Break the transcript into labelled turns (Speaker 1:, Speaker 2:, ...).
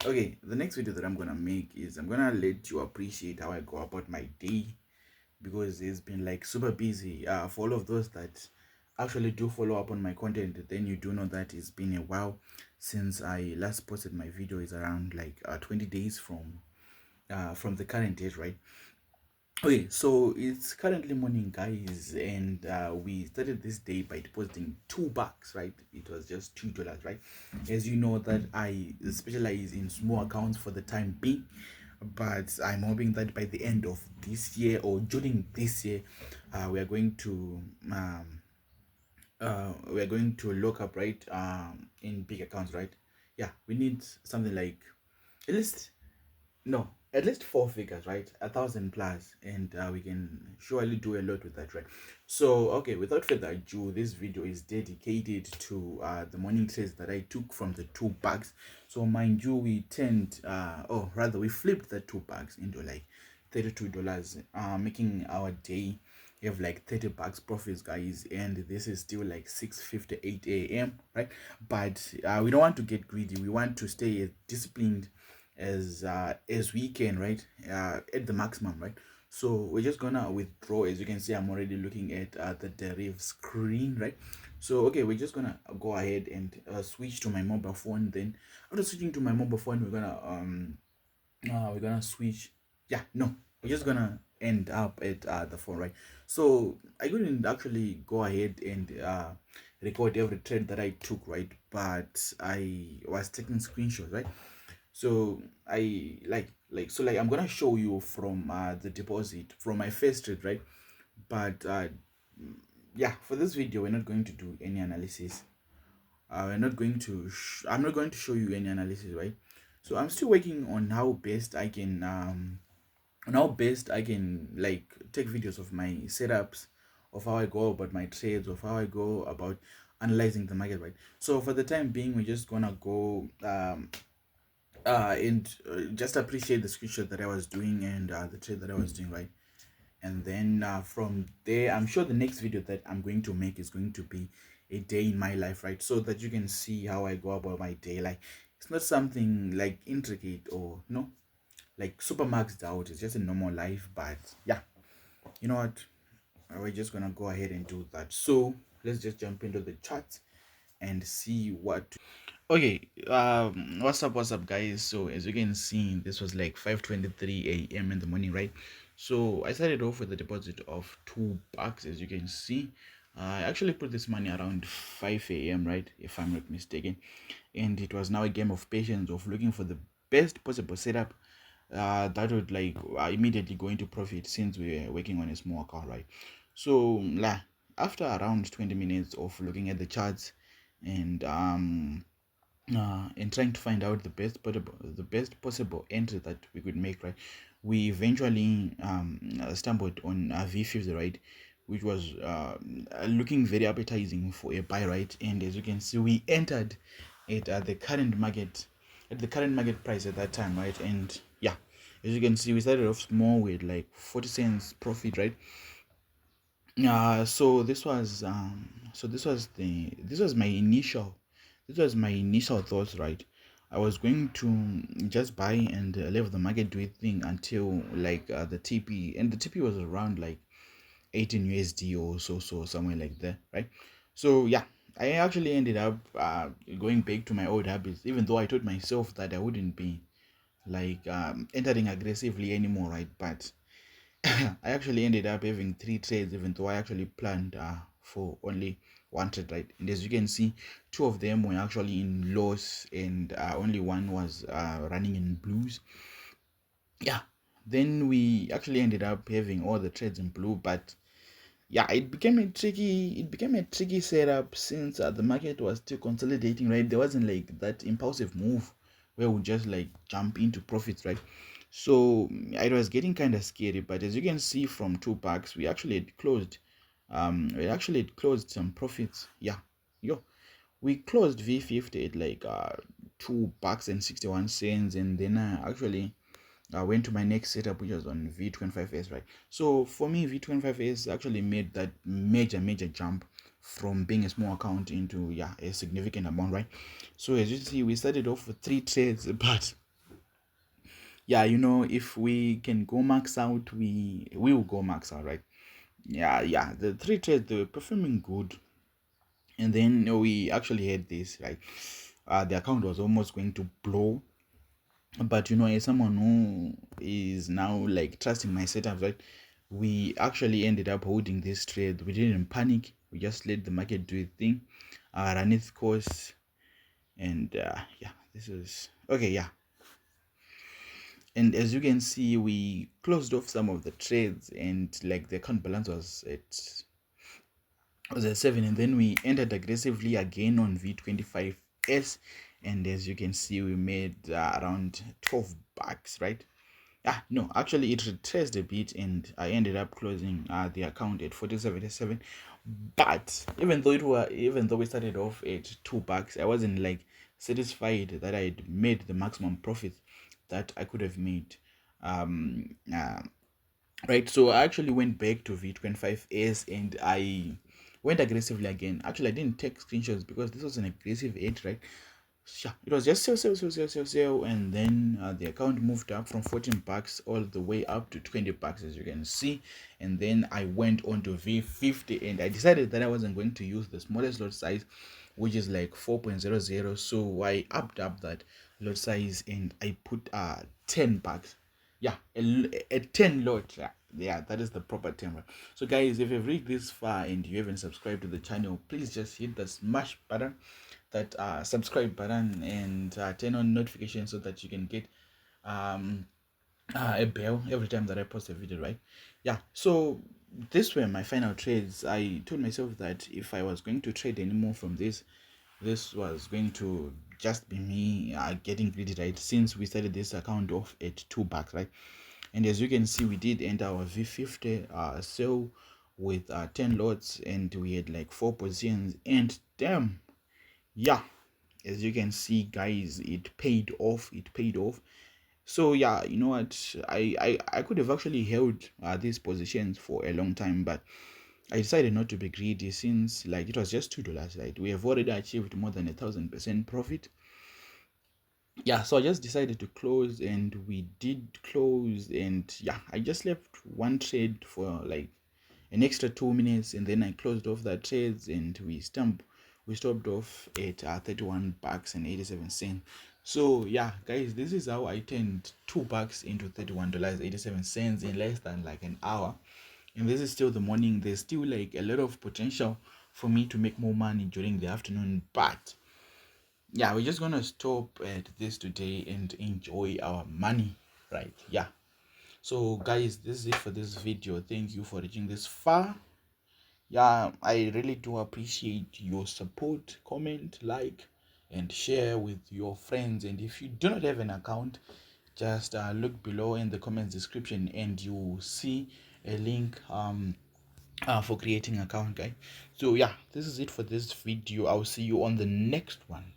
Speaker 1: Okay, the next video that I'm gonna make is I'm gonna let you appreciate how I go about my day, because it's been like super busy. For all of those that actually do follow up on my content, then you do know that it's been a while since I last posted my video. Is around like 20 days from the current date, right? Okay, so it's currently morning, guys, and we started this day by depositing $2, right? It was just $2, right? As you know that I specialize in small accounts for the time being, but I'm hoping that by the end of this year or during this year, we are going to look up, right, in big accounts, right? Yeah, we need something like at least no, at least four figures, right? 1,000 plus, and we can surely do a lot with that, right? So, okay, without further ado, this video is dedicated to the morning trades that I took from the $2. So, mind you, we turned, or rather, we flipped the $2 into like $32, making our day have like $30 profits, guys, and this is still like 6:58 a.m., right? But we don't want to get greedy. We want to stay as disciplined as we can, right? At the maximum, right? So we're just gonna withdraw. As you can see, I'm already looking at the Deriv screen, right? So okay, we're just gonna go ahead and switch to my mobile phone. Then after switching to my mobile phone, we're gonna switch. Yeah, no, we're just gonna end up at the phone, right? So I couldn't actually go ahead and record every trade that I took, right? But I was taking screenshots, right? So I like I'm gonna show you from the deposit from my first trade, right? But yeah, for this video we're not going to do any analysis. We're not going to I'm not going to show you any analysis, right? So I'm still working on how best I can like take videos of my setups, of how I go about my trades, of how I go about analyzing the market, right? So for the time being, we're just gonna go and just appreciate the screenshot that I was doing and the trade that I was doing, right? And then from there, I'm sure the next video that I'm going to make is going to be a day in my life, right? So that you can see how I go about my day. Like, it's not something like intricate or no, like super maxed out. It's just a normal life. But yeah, you know what, we're just gonna go ahead and do that. So let's just jump into the chat and see what. Okay, what's up, guys? So as you can see, this was like 5:23 a.m. in the morning, right? So I started off with a deposit of $2, as you can see. I actually put this money around 5 a.m., right, if I'm not mistaken, and it was now a game of patience, of looking for the best possible setup that would like immediately go into profit, since we were working on a small account, right? So after around 20 minutes of looking at the charts and trying to find out the best possible entry that we could make, right, we eventually stumbled on V50, right, which was looking very appetizing for a buy, right? And as you can see, we entered it at the current market price at that time, right? And yeah, as you can see, we started off small with like 40 cents profit, right? So this was my initial thoughts, right? I was going to just buy and leave the market do its thing until like the TP, and the TP was around like 18 USD or so somewhere like that, right? So yeah, I actually ended up going back to my old habits, even though I told myself that I wouldn't be like entering aggressively anymore, right? But I actually ended up having three trades, even though I actually planned for only one trade, right? And as you can see, two of them were actually in loss, and only one was running in blues. Yeah, then we actually ended up having all the trades in blue, but yeah, it became a tricky setup, since the market was still consolidating, right? There wasn't like that impulsive move where we just like jump into profits, right? So it was getting kind of scary. But as you can see from $2, we actually had closed some profits. Yeah, yo, we closed V50 at like $2 and 61 cents, and then actually I went to my next setup, which was on V25S, right? So for me, V25S actually made that major jump from being a small account into a significant amount, right? So as you see, we started off with three trades, but Yeah, if we can go max out, we will go max out, right? Yeah, the three trades, they were performing good, and then we actually had this, right? The account was almost going to blow, but as someone who is now like trusting my setup, right? We actually ended up holding this trade. We didn't panic. We just let the market do its thing, run its course, and yeah, this is okay. Yeah, and as you can see, we closed off some of the trades, and like the account balance was at 7, and then we entered aggressively again on V25S, and as you can see, we made around 12 bucks, right? No, actually it retraced a bit, and I ended up closing the account at 40.77. But even though we started off at 2 bucks, I wasn't like satisfied that I had made the maximum profit that I could have made. um right, so I actually went back to V25S, and I went aggressively again. Actually, I didn't take screenshots because this was an aggressive edge, right? Yeah, it was just sell, and then the account moved up from 14 bucks all the way up to 20 bucks, as you can see. And then I went on to V50, and I decided that I wasn't going to use the smallest lot size, which is like 4.00. So I upped up that lot size, and I put 10 bucks. Yeah, a 10 lot. Yeah, that is the proper term. So guys, if you've reached this far and you haven't subscribed to the channel, please just hit the smash button, that subscribe button, and turn on notifications so that you can get um a bell every time that I post a video, right? Yeah, so these were my final trades. I told myself that if I was going to trade anymore from this was going to just be me getting greedy, right? Since we started this account off at 2 bucks, right? And as you can see, we did enter our V50 sell with 10 lots, and we had like 4 positions, and damn, yeah, as you can see, guys, it paid off. So yeah, you know what, I could have actually held these positions for a long time, but I decided not to be greedy, since like it was just $2, right? We have already achieved more than 1,000% profit. Yeah, so I just decided to close, and we did close, and yeah, I just left one trade for like an extra 2 minutes, and then I closed off that trades, and we stopped off at 31 bucks and 87 cents. So yeah, guys, this is how I turned 2 bucks into $31.87 in less than like an hour. And this is still the morning. There's still like a lot of potential for me to make more money during the afternoon, but yeah, we're just gonna stop at this today and enjoy our money, right? Yeah, so guys, this is it for this video. Thank you for reaching this far. Yeah, I really do appreciate your support. Comment, like, and share with your friends. And if you do not have an account, just look below in the comments description, and you see a link for creating an account, guys. So yeah, this is it for this video. I'll see you on the next one.